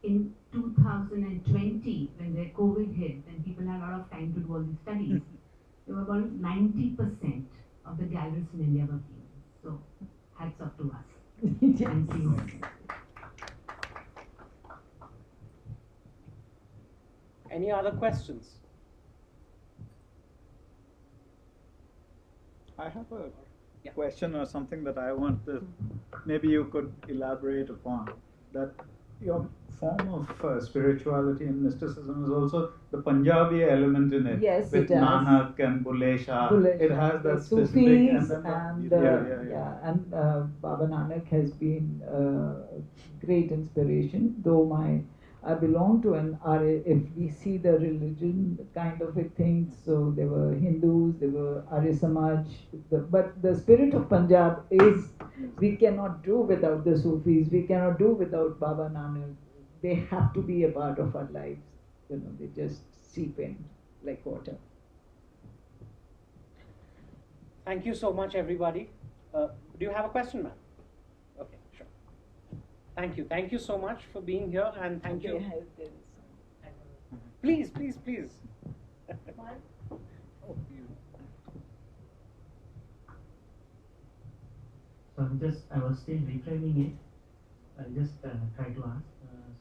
In 2020, when the COVID hit, when people had a lot of time to do all these studies, there were about 90% of the gallerists in India were female. So, hats off to us. Thank you. Any other questions? I have a Yeah. question or something that I want to, maybe you could elaborate upon. That your form of spirituality and mysticism is also the Punjabi element in it. Yes, with it has. Nanak and Bulle Shah. Bulle It Shah, has that the specific Sufis and and Baba Nanak has been great inspiration. Though I belong to an Arya, if we see the religion kind of a thing, so there were Hindus, there were Arya Samaj, but the spirit of Punjab is, we cannot do without the Sufis, we cannot do without Baba Nanak. They have to be a part of our lives. You know, they just seep in like water. Thank you so much, everybody. Do you have a question, ma'am? Okay, sure. Thank you. Thank you so much for being here, and thank you. Please, please, please. Oh, you. So I was still reframing it. I'll just try to ask.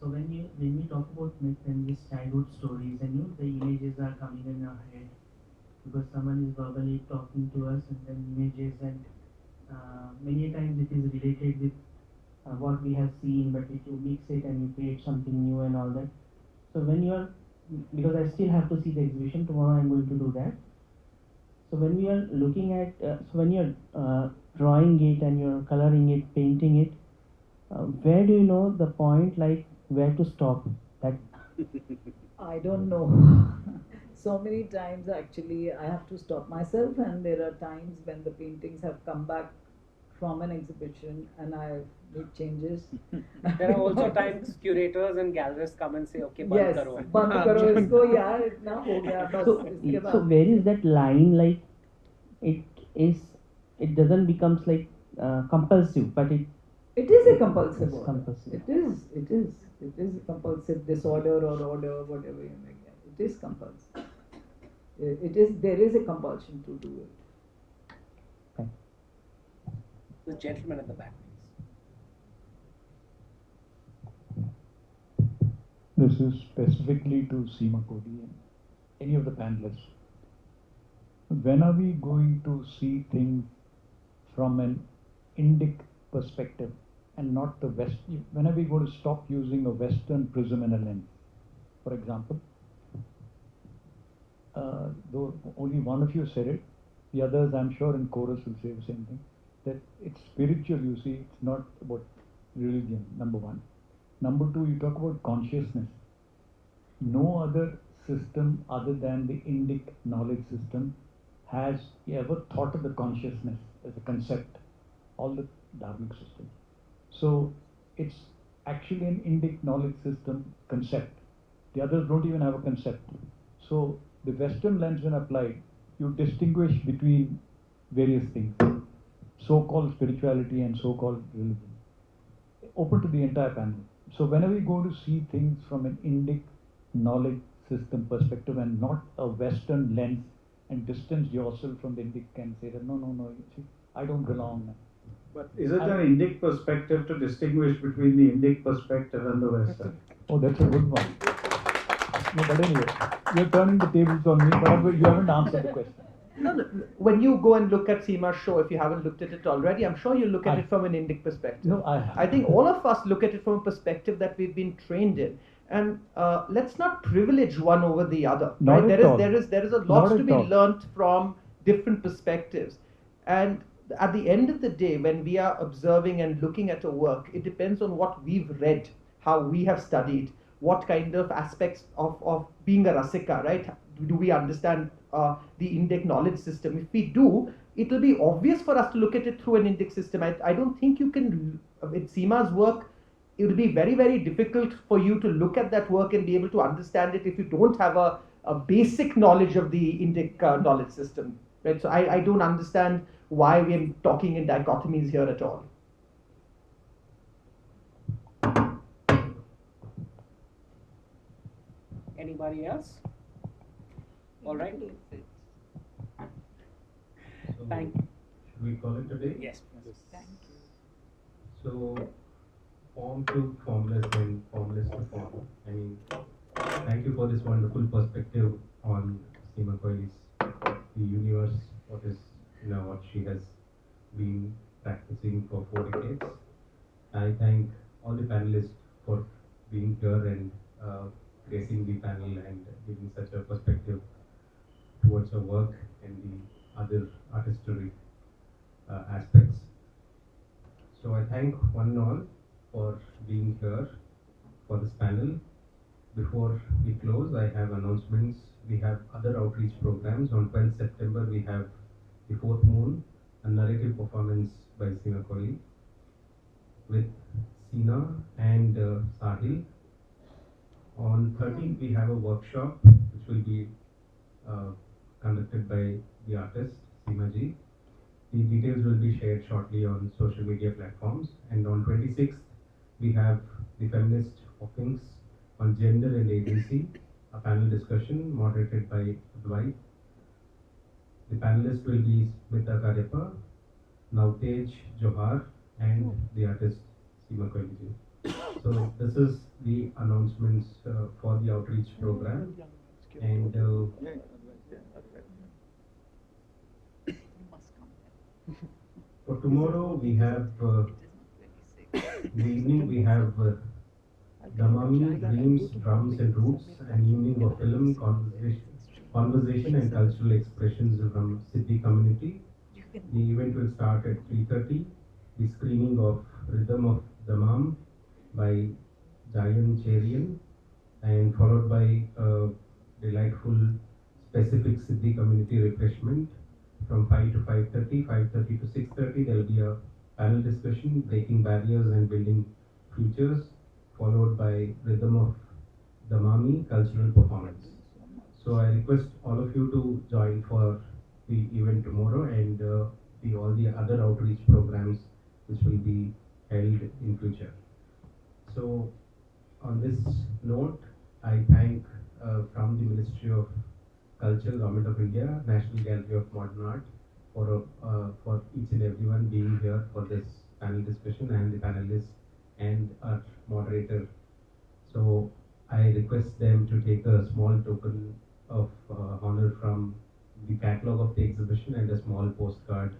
So when we talk about myth and these childhood stories, and the images are coming in our head because someone is verbally talking to us, and then images, and many times it is related with what we have seen, but if you mix it and you create something new and all that. So when you are, because I still have to see the exhibition tomorrow, I'm going to do that. So when we are looking at, so when you're drawing it and you're coloring it, painting it, where do you know the point, like where to stop? That I don't know. So many times actually I have to stop myself, and there are times when the paintings have come back from an exhibition and I've made changes. There are also times curators and gallerists come and say, okay, band Yes, karo. band karo isko, yaar, itna ho gaya, bas, iske so baad. where is that line, like it doesn't becomes like compulsive, but It is a compulsive It's order. compulsive. It is a compulsive disorder or order, whatever you make it. It is compulsive. There is a compulsion to do it. The gentleman at the back, please. This is specifically to Seema Kohli and any of the panelists. When are we going to see things from an Indic perspective and not the West? When are we going to stop using a Western prism and a lens? For example, though only one of you said it, the others I'm sure in chorus will say the same thing, that it's spiritual, you see, it's not about religion, number one. Number two, you talk about consciousness. No other system other than the Indic knowledge system has ever thought of the consciousness as a concept, all the Dharmic systems. So it's actually an Indic knowledge system concept. The others don't even have a concept. So the Western lens, when applied, you distinguish between various things, so-called spirituality and so-called religion. Open to the entire panel. So when are we going to see things from an Indic knowledge system perspective and not a Western lens, and distance yourself from the Indic and say that no, you see, I don't belong. But is it an Indic perspective to distinguish between the Indic perspective and the Western? Oh, that's a good one. No, but anyway, you're turning the tables on me, but you haven't answered the question. No, when you go and look at Seema's show, if you haven't looked at it already, I'm sure you look at it from an Indic perspective. No, I think all of us look at it from a perspective that we've been trained in. And let's not privilege one over the other. Not Right? at all. There is a Not lot to at be all. learnt from different perspectives. And at the end of the day, when we are observing and looking at a work, it depends on what we've read, how we have studied, what kind of aspects of being a Rasika, right? Do we understand the Indic knowledge system? If we do, it will be obvious for us to look at it through an Indic system. I don't think you can, with Seema's work, it will be very, very difficult for you to look at that work and be able to understand it if you don't have a basic knowledge of the Indic knowledge system. Right? So I don't understand why we're talking in dichotomies here at all. Anybody else? All right. So, Thank you. should we call it a day? Yes, please. Thank you. So, form to formless and formless to form. I mean, thank you for this wonderful perspective on Seema Kohli's the universe, what she has been practicing for 4 decades. I thank all the panelists for being here and gracing the panel and giving such a perspective towards her work and the other artistry aspects. So I thank one and all for being here for this panel. Before we close, I have announcements. We have other outreach programs. On 12th September, we have The Fourth Moon, a narrative performance by Seema Kohli with Seena and Sahil. On 13th, we have a workshop which will be conducted by the artist, Seema ji. The details will be shared shortly on social media platforms. And on 26th, we have the feminist offerings on gender and agency, a panel discussion moderated by Dwight. The panelists will be Smita Karyappa, Nautej Johar, and the artist Seema Kohli ji. So this is the announcements for the outreach program. And for tomorrow, we have in the evening we have Damami, Dreams, Drums and Roots, an evening of film, conversation and cultural expressions from Siddhi community. The event will start at 3:30. The screening of Rhythm of Damam by Jayan Cherian, and followed by a delightful specific Siddhi community refreshment from 5 to 5:30, 5:30 to 6:30. There will be a panel discussion, breaking barriers and building futures, followed by Rhythm of Damami cultural performance. So I request all of you to join for the event tomorrow and all the other outreach programs which will be held in future. So on this note, I thank from the Ministry of Culture, Government of India, National Gallery of Modern Art for each and everyone being here for this panel discussion, and the panelists and our moderator. So I request them to take a small token of honor from the catalog of the exhibition and a small postcard.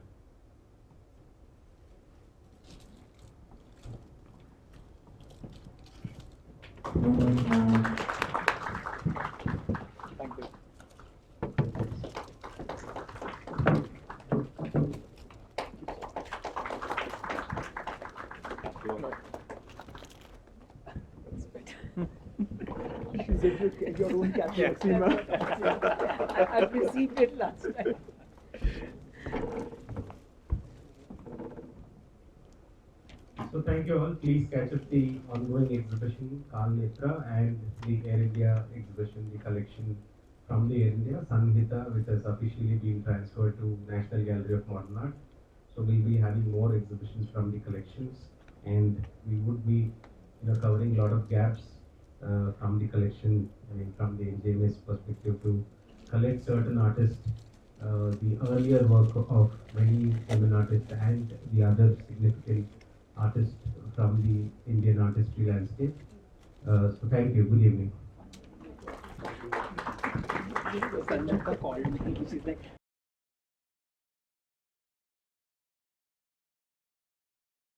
Thank you. She said you get your own catalog, Seema. I've received it last time. So thank you all. Please catch up the ongoing exhibition, Kaal Netra, and the Air India exhibition, the collection from the Air India, Sanhita, which has officially been transferred to National Gallery of Modern Art. So we'll be having more exhibitions from the collections, and we would be covering a lot of gaps from the collection, from the NGMA's perspective, to collect certain artists, the earlier work of many women artists and the other significant artists from the Indian artistry landscape. So thank you. Good evening. Sanjita called me. She's like,